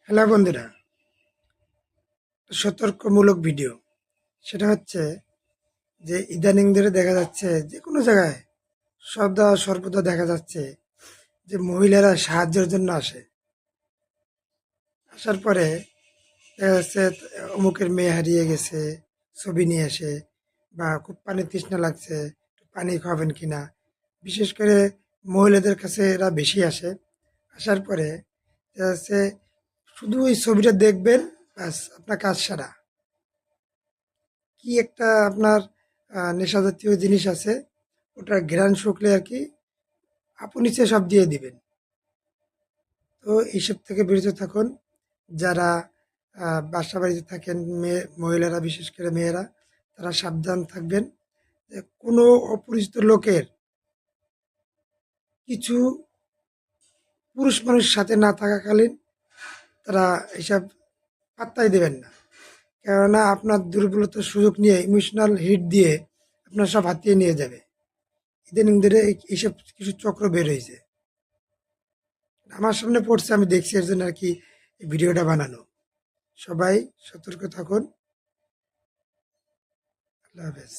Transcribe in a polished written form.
Hello বন্ধুরা, সতর্কমূলক video. সেটা হচ্ছে যে ইদানিং ধরে দেখা যাচ্ছে যে কোনো জায়গায় সর্বদা দেখা যাচ্ছে যে মহিলারা সাহায্যের জন্য আসার পরে দেখা যাচ্ছে অমুকের মেয়ে হারিয়ে গেছে, ছবি নিয়ে আসে, বা খুব পানি তৃষ্ণা লাগছে, একটু পানি খাওয়াবেন কিনা। বিশেষ করে মহিলাদের কাছে এরা বেশি আসে। আসার পরে দেখা যাচ্ছে শুধু ওই ছবিটা দেখবেন, ব্যাস আপনার কাজ সারা। কি একটা আপনার নেশা জাতীয় জিনিস আছে, ওটার ঘ্রাণ শুকলে আর কি আপনি নিচে সব দিয়ে দিবেন। তো এইসব থেকে বিরত থাকুন। যারা বাসা বাড়িতে থাকেন, মহিলারা, বিশেষ করে মেয়েরা, তারা সাবধান থাকবেন যে কোনো অপরিচিত লোকের কিছু পুরুষ মানুষ সাথে না থাকাকালীন তারা এইসব পাত্তাই দেবেন না। কেননা আপনার দুর্বলতার সুযোগ নিয়ে ইমোশনাল হিট দিয়ে আপনার সব হাতিয়ে নিয়ে যাবে। ইদানিং ধরে এইসব কিছু চক্র বের হয়েছে, আমার সামনে পড়ছে, আমি দেখছি, এর জন্য আর কি এই ভিডিওটা বানানো। সবাই সতর্ক থাকুন। আল্লাহ হাফেজ।